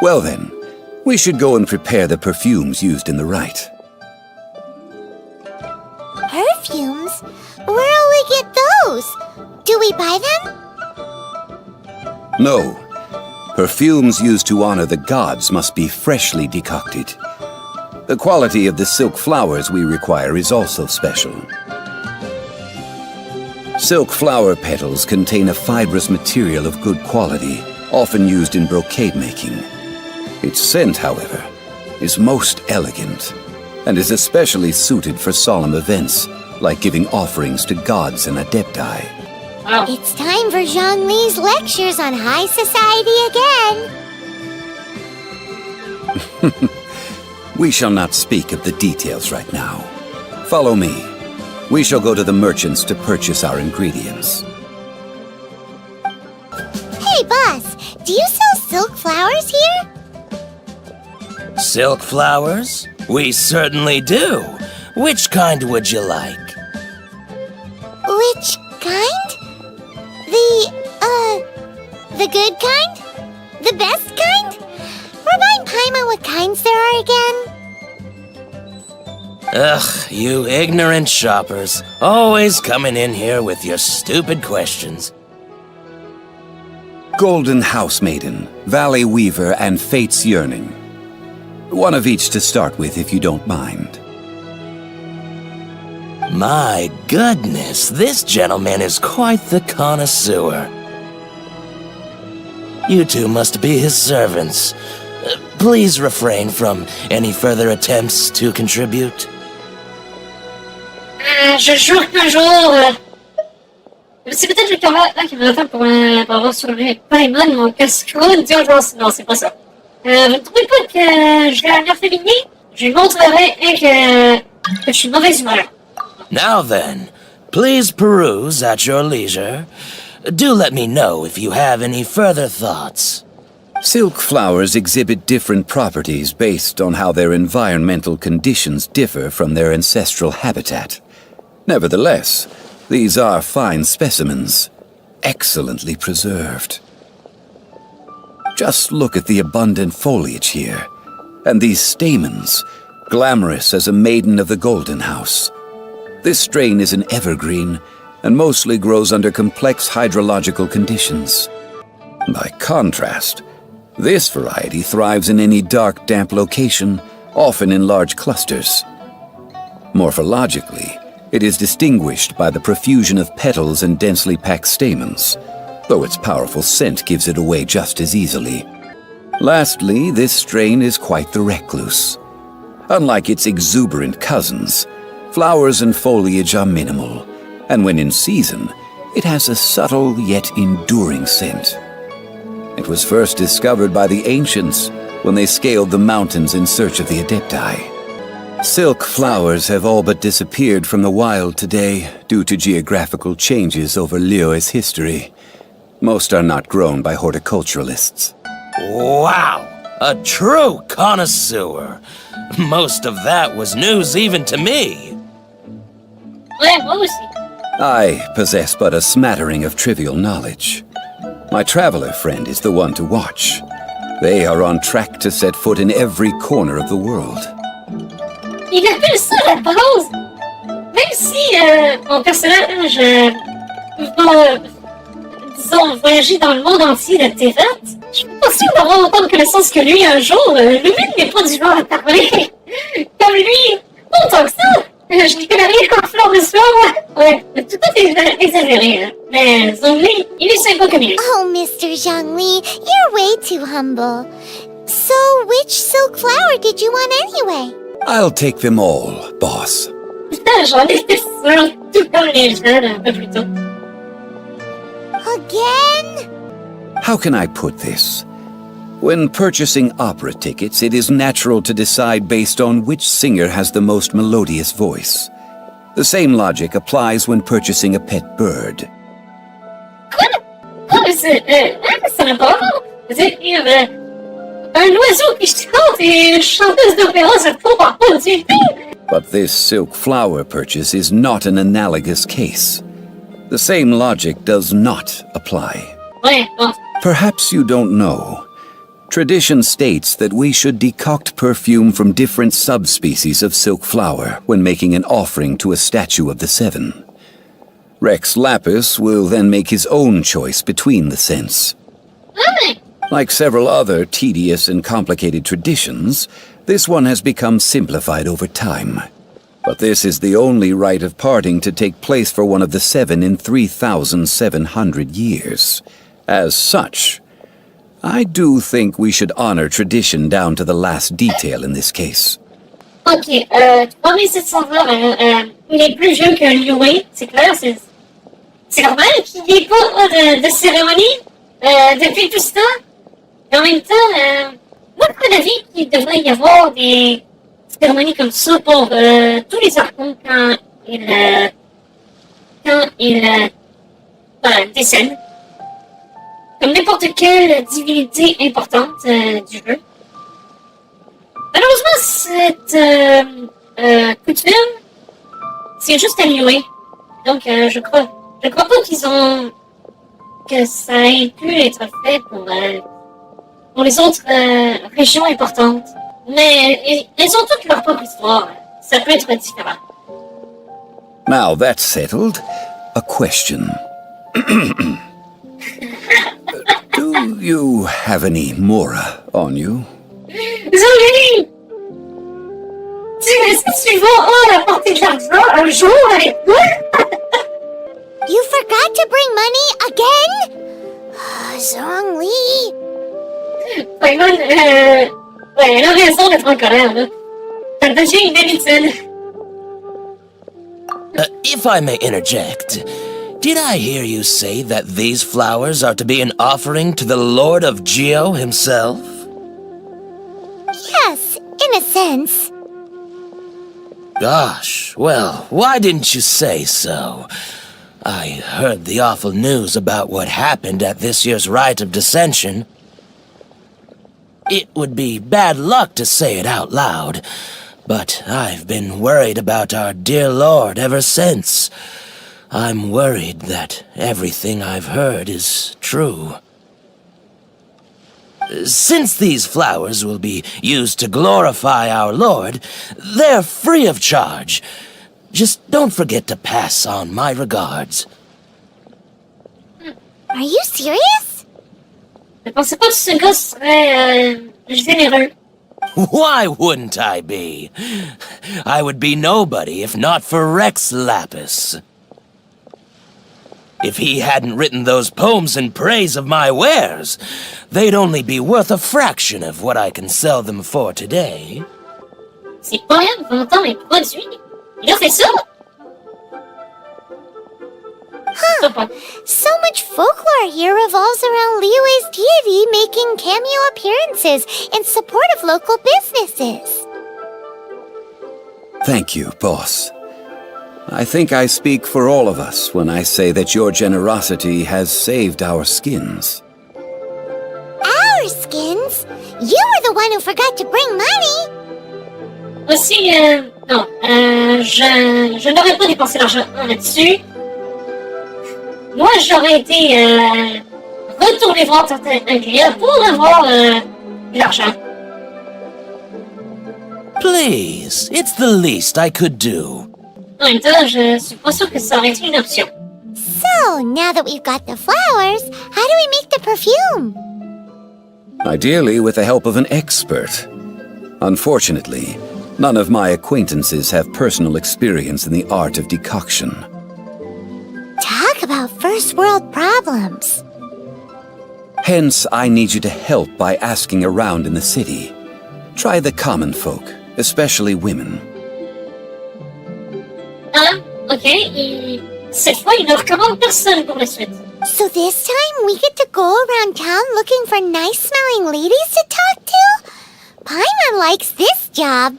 Well then, we should go and prepare the perfumes used in the rite. Perfumes? Where'll we get those? Do we buy them? No. Perfumes used to honor the gods must be freshly decocted. The quality of the silk flowers we require is also special. Silk flower petals contain a fibrous material of good quality, often used in brocade making. Its scent, however, is most elegant, and is especially suited for solemn events, like giving offerings to gods and adepti. It's time for Zhongli's lectures on high society again. We shall not speak of the details right now. Follow me. We shall go to the merchants to purchase our ingredients. Hey, boss, do you sell silk flowers here? Silk flowers? We certainly do. Which kind would you like? Which kind? The good kind? The best kind? Remind Paimon what kinds there are again. Ugh, you ignorant shoppers. Always coming in here with your stupid questions. Golden House Maiden, Valley Weaver, and Fate's Yearning. One of each to start with, if you don't mind. My goodness, this gentleman is quite the connoisseur. You two must be his servants. Please refrain from any further attempts to contribute. Je joue un jour. C'est peut-être le camarade là qui me l'attend pour avoir soulevé Paimon mon casse-croûte. Non, c'est pas ça. Vous ne trouvez pas que je vais l'air féminin? Je lui montrerai que je suis de mauvaise humeur. Now then, please peruse at your leisure. Do let me know if you have any further thoughts. Silk flowers exhibit different properties based on how their environmental conditions differ from their ancestral habitat. Nevertheless, these are fine specimens, excellently preserved. Just look at the abundant foliage here, and these stamens, glamorous as a maiden of the Golden House. This strain is an evergreen, and mostly grows under complex hydrological conditions. By contrast, this variety thrives in any dark, damp location, often in large clusters. Morphologically, it is distinguished by the profusion of petals and densely packed stamens, though its powerful scent gives it away just as easily. Lastly, this strain is quite the recluse. Unlike its exuberant cousins, flowers and foliage are minimal, and when in season, it has a subtle yet enduring scent. It was first discovered by the ancients when they scaled the mountains in search of the adepti. Silk flowers have all but disappeared from the wild today due to geographical changes over Liyue's history. Most are not grown by horticulturalists. Wow! A true connoisseur! Most of that was news even to me. Ouais, moi aussi. I possess but a smattering of trivial knowledge. My traveler friend is the one to watch. They are on track to set foot in every corner of the world. Il appelle ça la base. Même si mon personnage va, disons, voyager dans le monde entier de Teyvat, je suis pas sûre d'avoir autant de connaissances que lui un jour. Lumine n'est pas du genre à parler comme lui. Pas autant que ça. Je n'y connais rien comme fleur de soie. Ouais, tout est exagéré. Hein. Mais Zhongli, il est sympa comme il est. Oh, Mr. Zhongli, you're way too humble. So, which silk flower did you want anyway? I'll take them all, boss. Putain, j'en étais sûre, tout comme les jeunes un peu plus tôt. Again? How can I put this? When purchasing opera tickets, it is natural to decide based on which singer has the most melodious voice. The same logic applies when purchasing a pet bird. Quoi? Oh, ça n'a pas rapport. C'est un oiseau qui chante et une chanteuse d'opéra, ça ne comprend pas du tout. But this silk flower purchase is not an analogous case. The same logic does not apply. Ouais, bon. Perhaps you don't know, Tradition states that we should decoct perfume from different subspecies of silk flower when making an offering to a statue of the seven. Rex Lapis will then make his own choice between the scents. Like several other tedious and complicated traditions, this one has become simplified over time. But this is the only rite of parting to take place for one of the seven in 3,700 years. As such, I do think we should honor tradition down to the last detail in this case. Ok, 3720, il est plus vieux qu'un jouet, c'est clair, c'est normal qu'il n'y ait pas de cérémonie depuis tout ce temps. Et en même temps, moi, je suis d'avis qu'il devrait y avoir des cérémonies comme ça pour tous les archons quand ils décèdent. Comme n'importe quelle divinité importante du jeu. Malheureusement, cette coutume, c'est juste annulé. Donc, je crois pas que ça ait pu être fait pour les autres régions importantes. Mais elles ont toutes leur propre histoire. Ça peut être différent. Now that's settled, a question. Do you have any Mora on you? Désolé! Est-ce que tu vas apporter de l'argent un jour avec moi? You forgot to bring money again? Zhongli. Paimon, elle a raison d'être en colère, là. Ça devient une habitude. If I may interject, did I hear you say that these flowers are to be an offering to the Lord of Geo himself? Yes, in a sense. Gosh, well, why didn't you say so? I heard the awful news about what happened at this year's Rite of Dissension. It would be bad luck to say it out loud, but I've been worried about our dear Lord ever since. I'm worried that everything I've heard is true. Since these flowers will be used to glorify our Lord, they're free of charge. Just don't forget to pass on my regards. Are you serious? Je pensais pas que ce gars serait généreux. Why wouldn't I be? I would be nobody if not for Rex Lapis. If he hadn't written those poems in praise of my wares, they'd only be worth a fraction of what I can sell them for today. Ses poèmes vantant mes produits. Il a fait ça? Huh. So much folklore here revolves around Liyue's deity making cameo appearances in support of local businesses. Thank you, boss. I think I speak for all of us when I say that your generosity has saved our skins. Our skins? You were the one who forgot to bring money. Aussi, non, je n'aurais pas dépensé l'argent là-dessus. Moi, j'aurais été retourner voir certains clients pour avoir de l'argent. Please, it's the least I could do. En même temps, je suis pas sûre que ça aurait été une option. So, now that we've got the flowers, how do we make the perfume? Ideally with the help of an expert. Unfortunately, none of my acquaintances have personal experience in the art of decoction. Talk about first world problems. Hence, I need you to help by asking around in the city. Try the common folk, especially women. Ah, ok. Et cette fois, il ne recommande personne pour la suite. So this time we get to go around town looking for nice-smelling ladies to talk to? Paimon likes this job.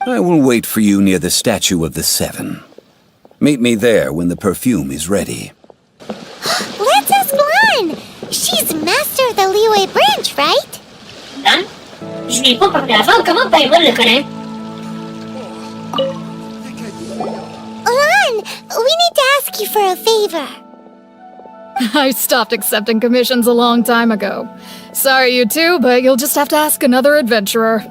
I will wait for you near the statue of the Seven. Meet me there when the perfume is ready. Let's ask Lan. She's master of the Liyue branch, right? Lan? Je lui ai pas parlé avant, comment Paimon le connaît? Lan, we need to ask you for a favor. I stopped accepting commissions a long time ago. Sorry, you two, but you'll just have to ask another adventurer.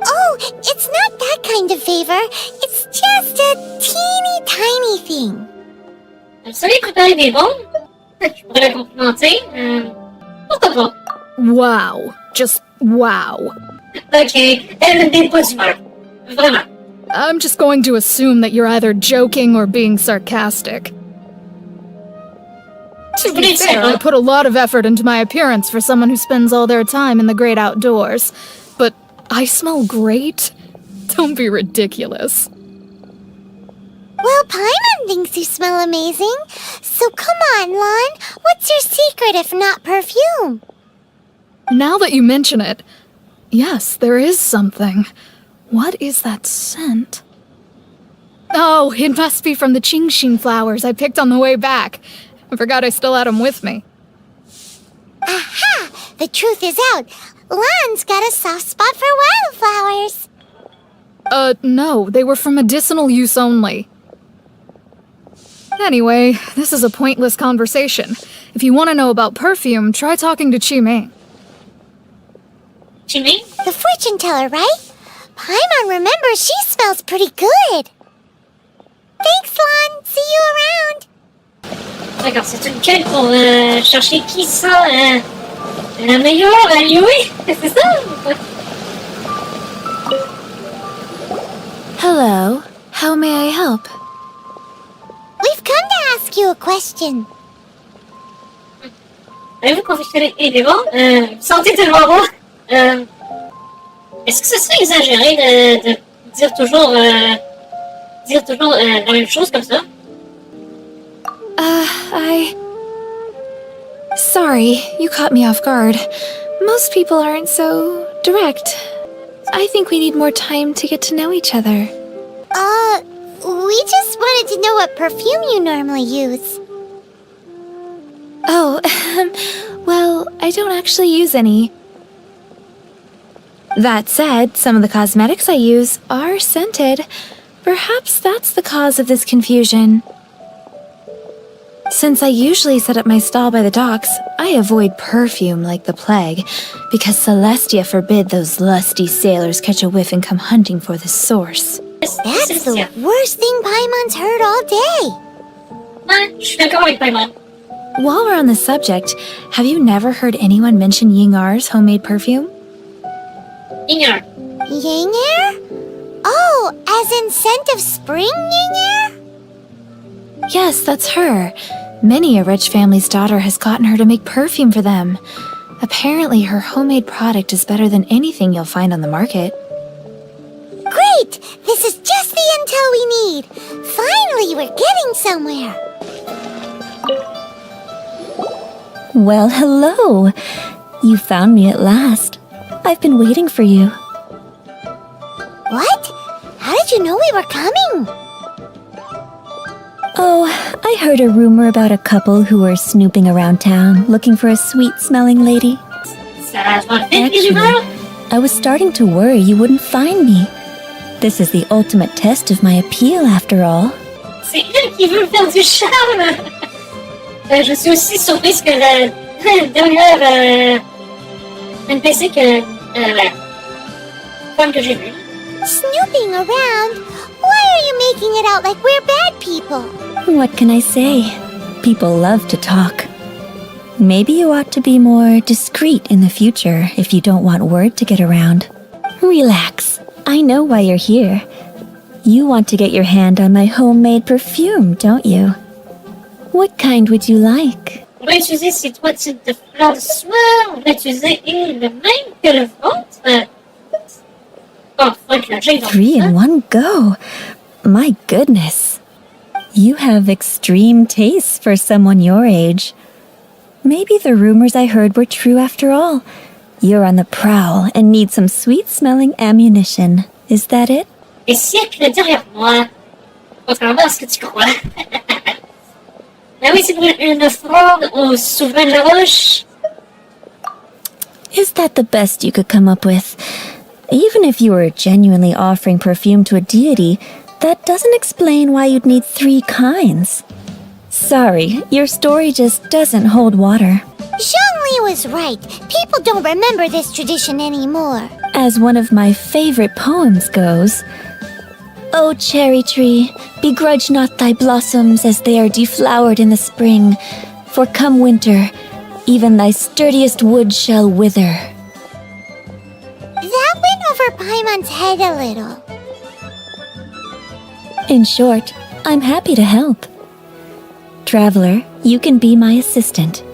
Oh, it's not that kind of favor. It's just a teeny tiny thing. Vous savez préparer des bombes? Je pourrais la complimenter. Pourquoi pas? Wow. Just wow. Ok, elle n'est pas d'humeur. Vraiment. I'm just going to assume that you're either joking or being sarcastic. To be fair, I put a lot of effort into my appearance for someone who spends all their time in the great outdoors. But I smell great? Don't be ridiculous. Well, Paimon thinks you smell amazing. So come on, Lon. What's your secret if not perfume? Now that you mention it, yes, there is something. What is that scent? Oh, it must be from the Genshin flowers I picked on the way back. I forgot I still had them with me. Aha! The truth is out. Lon's got a soft spot for wildflowers. No, they were for medicinal use only. Anyway, this is a pointless conversation. If you want to know about perfume, try talking to Chiming. Chiming? The fortune teller, right? Paimon remembers she smells pretty good. Thanks, Lon. See you around. D'accord, c'est une quête pour chercher qui sent la meilleure à louer. C'est ça? Hello. How may I help? We've come to ask you a question. Avez-vous confectionné des bombes? Vous sentez tellement bon. Est-ce que ce serait exagéré de dire toujours la même chose comme ça? Sorry, you caught me off guard. Most people aren't so direct. I think we need more time to get to know each other. We just wanted to know what perfume you normally use. Oh, well, I don't actually use any. That said, some of the cosmetics I use are scented. Perhaps that's the cause of this confusion. Since I usually set up my stall by the docks, I avoid perfume like the plague, because Celestia forbid those lusty sailors catch a whiff and come hunting for the source. That's the worst thing Paimon's heard all day. Ouais, je suis d'accord avec Paimon. While we're on the subject, have you never heard anyone mention Yingar's homemade perfume? Ignore. Yingar? Oh, as in scent of spring, Yingar? Yes, that's her. Many a rich family's daughter has gotten her to make perfume for them. Apparently, her homemade product is better than anything you'll find on the market. Great! This is just the intel we need. Finally, we're getting somewhere. Well, hello. You found me at last. I've been waiting for you. What? How did you know we were coming? Oh, I heard a rumor about a couple who were snooping around town looking for a sweet-smelling lady. Ça va vite, les rumeurs? I was starting to worry you wouldn't find me. This is the ultimate test of my appeal, after all. C'est elle qui veut faire du charme. Je suis aussi surprise que la dernière NPC femme que j'ai vue. Snooping around? Why are you making it out like we're bad people? What can I say? People love to talk. Maybe you ought to be more discreet in the future if you don't want word to get around. Relax. I know why you're here. You want to get your hand on my homemade perfume, don't you? What kind would you like? On va utiliser ces trois types de fleurs de soie. On va utiliser le même que le vôtre. Oh, fuck, là, j'ai 3 in one go. My goodness. You have extreme tastes for someone your age. Maybe the rumors I heard were true after all. You're on the prowl and need some sweet-smelling ammunition. Is that it? Des siècles derrière moi. Contrairement à ce que tu crois. Ah oui, c'est pour une fronde au souverain de la roche. Is that the best you could come up with? Even if you were genuinely offering perfume to a deity, that doesn't explain why you'd need 3 kinds. Sorry, your story just doesn't hold water. Zhongli was right. People don't remember this tradition anymore. As one of my favorite poems goes, O cherry tree, begrudge not thy blossoms as they are deflowered in the spring, for come winter, even thy sturdiest wood shall wither. That went over Paimon's head a little. In short, I'm happy to help. Traveler, you can be my assistant,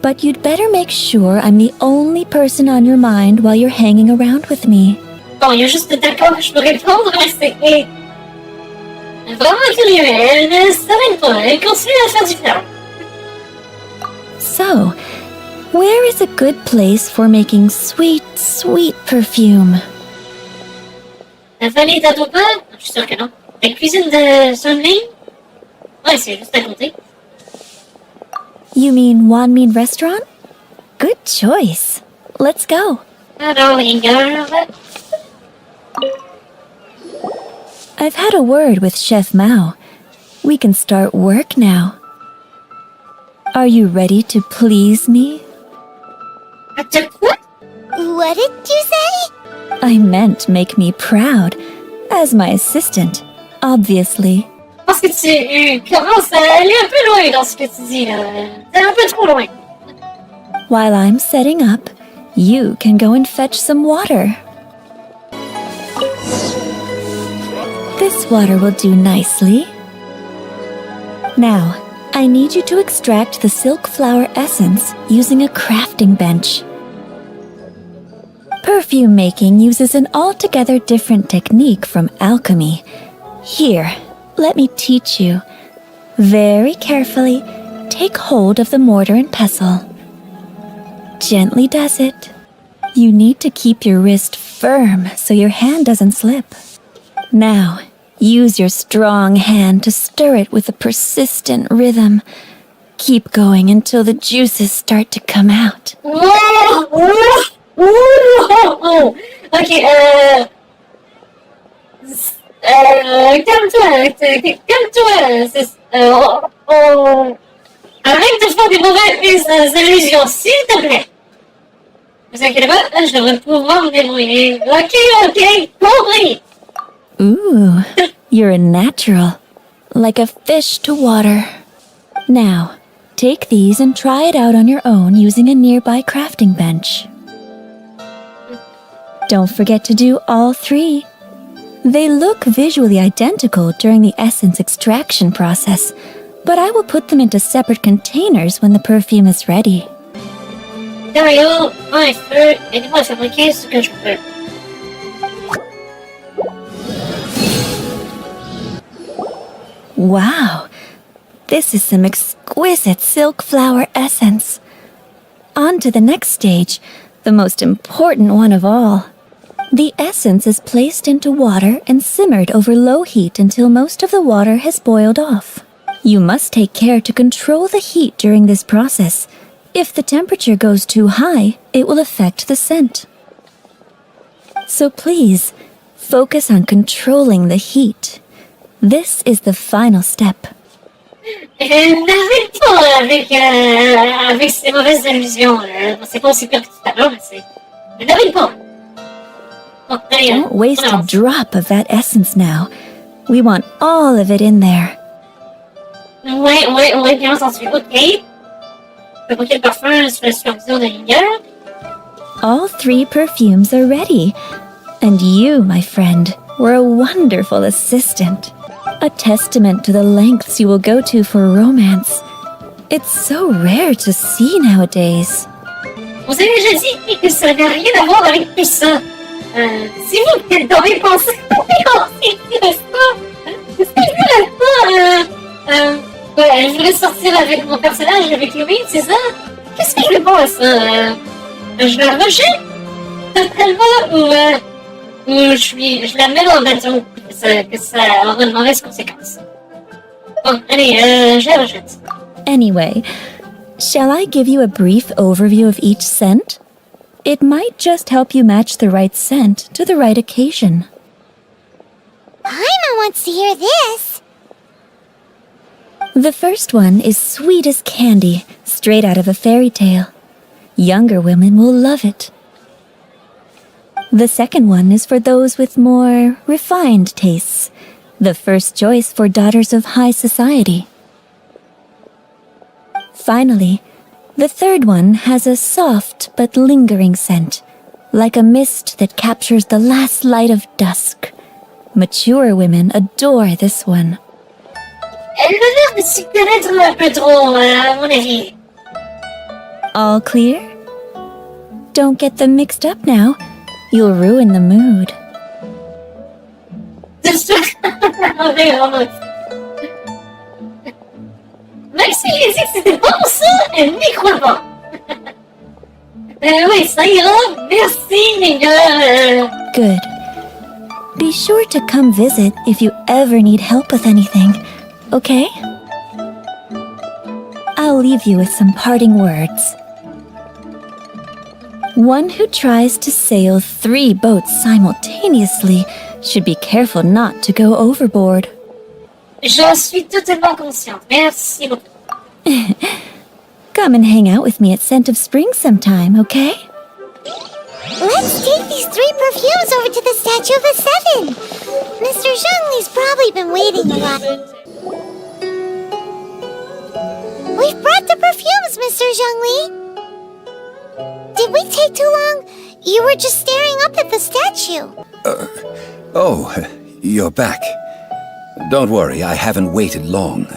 but you'd better make sure I'm the only person on your mind while you're hanging around with me. Bon, il y a juste d'accord, je peux répondre, mais c'est vraiment curieux. Elle ne s'arrête pas, elle continue à faire du fleur. So, where is a good place for making sweet, sweet perfume? La vallée d'Adoba? Je suis sûre que non. La cuisine de Lumine? Ouais, c'est juste à côté. You mean Wanmin Restaurant? Good choice. Let's go. Alors, les gars, I've had a word with Chef Mao. We can start work now. Are you ready to please me? quoi? What did you say? I meant make me proud. As my assistant, obviously. Parce que tu commences à aller un peu loin dans ce que tu dis, là. C'est un peu trop loin. While I'm setting up, you can go and fetch some water. This water will do nicely. Now, I need you to extract the silk flower essence using a crafting bench. Perfume making uses an altogether different technique from alchemy. Here, let me teach you. Very carefully, take hold of the mortar and pestle. Gently does it. You need to keep your wrist firm so your hand doesn't slip. Now, use your strong hand to stir it with a persistent rhythm. Keep going until the juices start to come out. Ok, calme-toi, arrête de faire des mauvaises allusions, s'il te plaît. Vous inquiétez pas, je devrais pouvoir me débrouiller. Ok, compris. Ooh, you're a natural. Like a fish to water. Now, take these and try it out on your own using a nearby crafting bench. Don't forget to do all three. They look visually identical during the essence extraction process, but I will put them into separate containers when the perfume is ready. Dario, un feu, aide-moi à fabriquer ce que je peux. Wow, this is some exquisite silk flower essence. On to the next stage, the most important one of all. The essence is placed into water and simmered over low heat until most of the water has boiled off. You must take care to control the heat during this process. If the temperature goes too high, it will affect the scent. So please, focus on controlling the heat. This is the final step. N'arrête pas avec ces mauvaises allusions. C'est pas aussi pire que tout à l'heure, mais c'est... N'arrête pas. Bon, allez, Don't waste a drop of that essence now. We want all of it in there. Ouais, bien entendu. Ok. Fabriquer le parfum sous la supervision de Linger. All three perfumes are ready. And you, my friend, were a wonderful assistant. A testament to the lengths you will go to for romance. It's so rare to see nowadays. Vous avez déjà dit que ça n'a rien à voir avec tout ça. C'est vous qui devez penser de ça. Est-ce que je voulais je voulais sortir avec mon personnage, avec Lumine, c'est ça? Qu'est-ce que je pense? Je la rejette totalement ou je la mets dans le bateau que ça aura de mauvaises conséquences. Bon, allez, je la rejette. Anyway, shall I give you a brief overview of each scent? It might just help you match the right scent to the right occasion. Paimon wants to hear this. The first one is sweet as candy, straight out of a fairy tale. Younger women will love it. The second one is for those with more refined tastes. The first choice for daughters of high society. Finally, the third one has a soft but lingering scent, like a mist that captures the last light of dusk. Mature women adore this one. Elle a l'air de s'y connaître un peu trop, à mon avis. All clear? Don't get them mixed up now. You'll ruin the mood. Merci, il dit que c'était bon ça, elle n'y croit pas. Oui, ça ira, merci les gars. Good. Be sure to come visit if you ever need help with anything, okay? I'll leave you with some parting words. One who tries to sail 3 boats simultaneously should be careful not to go overboard. J'en suis totalement consciente. Merci beaucoup. Come and hang out with me at Scent of Spring sometime, okay? Let's take these 3 perfumes over to the Statue of the Seven. Mr. Zhongli's probably been waiting a while. We've brought the perfumes, Mr. Zhongli. Did we take too long? You were just staring up at the statue. Oh, you're back. Don't worry, I haven't waited long.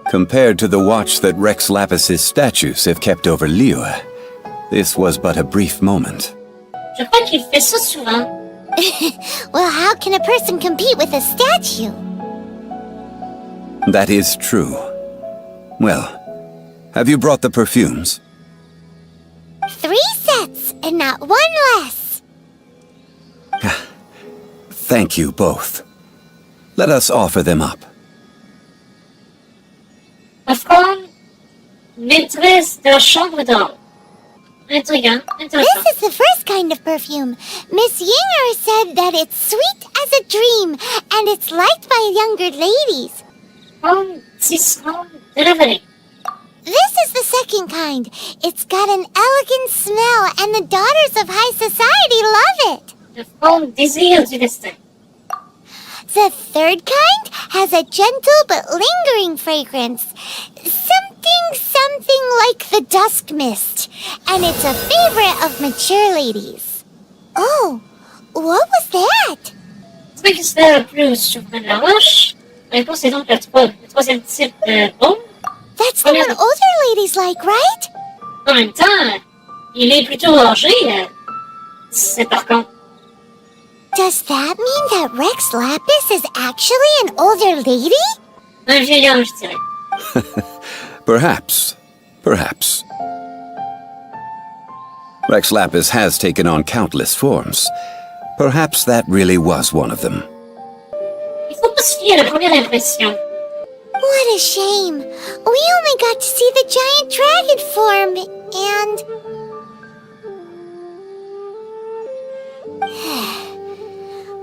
Compared to the watch that Rex Lapis's statues have kept over Liyue, this was but a brief moment. Je crois qu'il fait ça souvent. Well, how can a person compete with a statue? That is true. Well, have you brought the perfumes? 3 sets, and not 1 less. Thank you both. Let us offer them up. Parfum, maîtresse de la chambre d'or. Intriguant, intéressant. This is the first kind of perfume. Miss Yinger said that it's sweet as a dream, and it's liked by younger ladies. Parfum tisserand de rêverie. This is the second kind. It's got an elegant smell, and the daughters of high society love it. Le parfum désir du destin. The third kind has a gentle but lingering fragrance. Something like the dusk mist. And it's a favorite of mature ladies. Oh, what was that? C'est vrai que c'était le plus surprenant de la roche. La réponse est donc le troisième type de baume. That's the one older ladies like, right? En même temps, il est plutôt âgé. C'est par contre. Does that mean that Rex Lapis is actually an older lady? Un vieillard, je dirais. Perhaps. Perhaps. Rex Lapis has taken on countless forms. Perhaps that really was one of them. Il faut pas se fier à la première impression. What a shame. We only got to see the giant dragon form, and...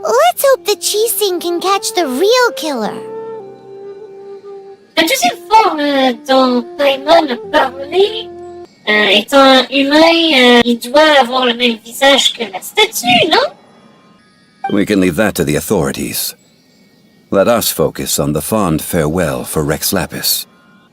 Let's hope the Qixing can catch the real killer. La deuxième forme dont Paimon a parlé, étant humain, il doit avoir le même visage que la statue, non? We can leave that to the authorities. Let us focus on the fond farewell for Rex Lapis.